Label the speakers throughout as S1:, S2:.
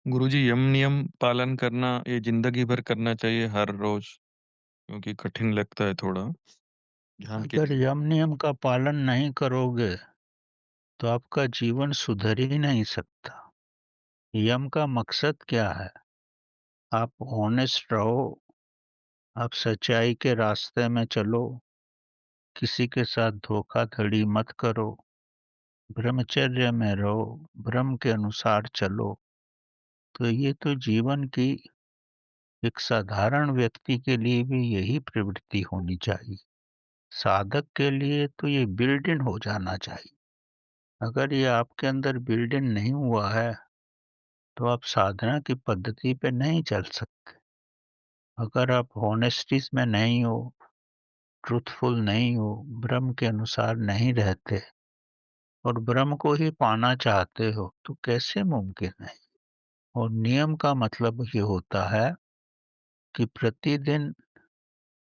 S1: गुरुजी यम नियम पालन करना ये जिंदगी भर करना चाहिए हर रोज क्योंकि कठिन लगता है थोड़ा ध्यान के
S2: अगर
S1: लिए।
S2: यम नियम का पालन नहीं करोगे तो आपका जीवन सुधर ही नहीं सकता। यम का मकसद क्या है? आप ऑनेस्ट रहो, आप सच्चाई के रास्ते में चलो, किसी के साथ धोखाधड़ी मत करो, ब्रह्मचर्य में रहो, ब्रह्म के अनुसार चलो। तो ये तो जीवन की एक साधारण व्यक्ति के लिए भी यही प्रवृत्ति होनी चाहिए। साधक के लिए तो ये बिल्ड इन हो जाना चाहिए। अगर ये आपके अंदर बिल्ड इन नहीं हुआ है तो आप साधना की पद्धति पे नहीं चल सकते। अगर आप होनेस्टी में नहीं हो, ट्रूथफुल नहीं हो, ब्रह्म के अनुसार नहीं रहते और ब्रह्म को ही पाना चाहते हो तो कैसे मुमकिन है? और नियम का मतलब ये होता है कि प्रतिदिन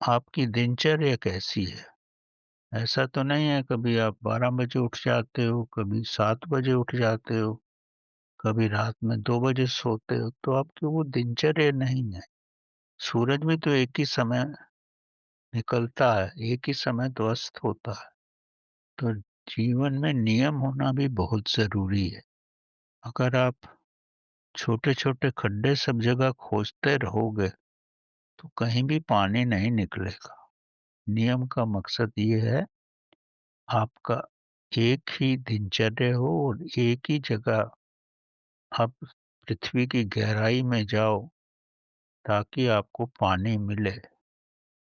S2: आपकी दिनचर्या कैसी है। ऐसा तो नहीं है कभी आप 12 बजे उठ जाते हो, कभी 7 बजे उठ जाते हो, कभी रात में 2 बजे सोते हो, तो आपकी वो दिनचर्या नहीं है। सूरज भी तो एक ही समय निकलता है, एक ही समय तो अस्त होता है। तो जीवन में नियम होना भी बहुत ज़रूरी है। अगर आप छोटे-छोटे खड्डे सब जगह खोजते रहोगे, तो कहीं भी पानी नहीं निकलेगा। नियम का मकसद ये है, आपका एक ही दिनचर्या हो और एक ही जगह आप पृथ्वी की गहराई में जाओ ताकि आपको पानी मिले।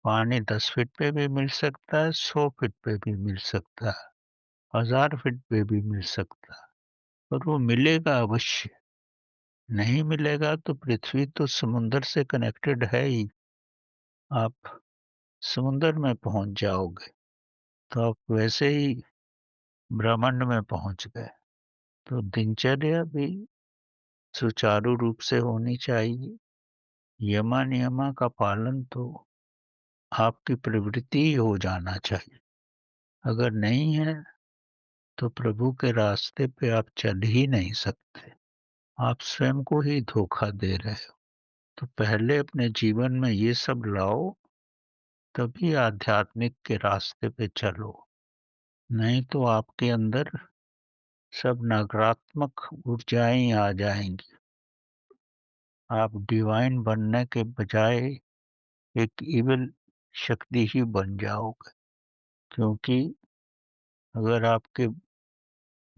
S2: पानी 10 फीट पे भी मिल सकता है, 100 फीट पे भी मिल सकता है, 1000 फीट पे भी मिल सकता है, पर वो मिलेगा अवश्य। नहीं मिलेगा तो पृथ्वी तो समुद्र से कनेक्टेड है ही, आप समुद्र में पहुँच जाओगे, तो आप वैसे ही ब्रह्मांड में पहुँच गए। तो दिनचर्या भी सुचारू रूप से होनी चाहिए। यमा-नियमा का पालन तो आपकी प्रवृत्ति ही हो जाना चाहिए। अगर नहीं है, तो प्रभु के रास्ते पे आप चल ही नहीं सकते। आप स्वयं को ही धोखा दे रहे हो। तो पहले अपने जीवन में ये सब लाओ, तभी आध्यात्मिक के रास्ते पे चलो। नहीं तो आपके अंदर सब नकारात्मक ऊर्जाएँ आ जाएँगी। आप डिवाइन बनने के बजाय एक इविल शक्ति ही बन जाओगे। क्योंकि अगर आपके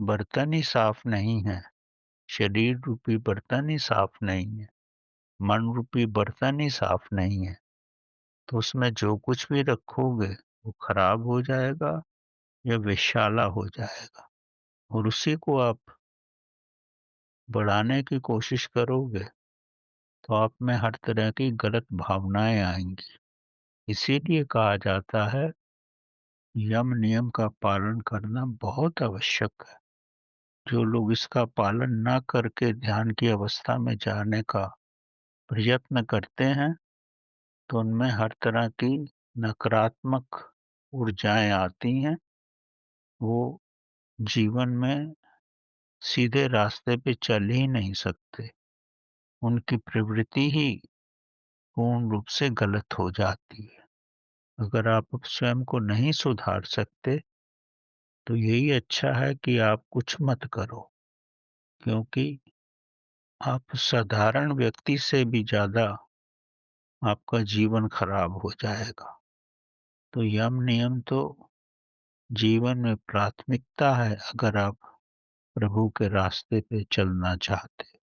S2: बर्तन ही साफ नहीं है, शरीर रूपी बर्तन ही साफ नहीं है, मन रूपी बर्तन ही साफ नहीं है, तो उसमें जो कुछ भी रखोगे वो खराब हो जाएगा या विषैला हो जाएगा। और उसी को आप बढ़ाने की कोशिश करोगे तो आप में हर तरह की गलत भावनाएँ आएँगी। इसीलिए कहा जाता है, यम नियम का पालन करना बहुत आवश्यक है। जो लोग इसका पालन ना करके ध्यान की अवस्था में जाने का प्रयत्न करते हैं, तो उनमें हर तरह की नकारात्मक ऊर्जाएँ आती हैं। वो जीवन में सीधे रास्ते पे चल ही नहीं सकते। उनकी प्रवृत्ति ही पूर्ण रूप से गलत हो जाती है। अगर आप स्वयं को नहीं सुधार सकते, तो यही अच्छा है कि आप कुछ मत करो, क्योंकि आप साधारण व्यक्ति से भी ज़्यादा आपका जीवन खराब हो जाएगा। तो यम नियम तो जीवन में प्राथमिकता है, अगर आप प्रभु के रास्ते पे चलना चाहते हैं।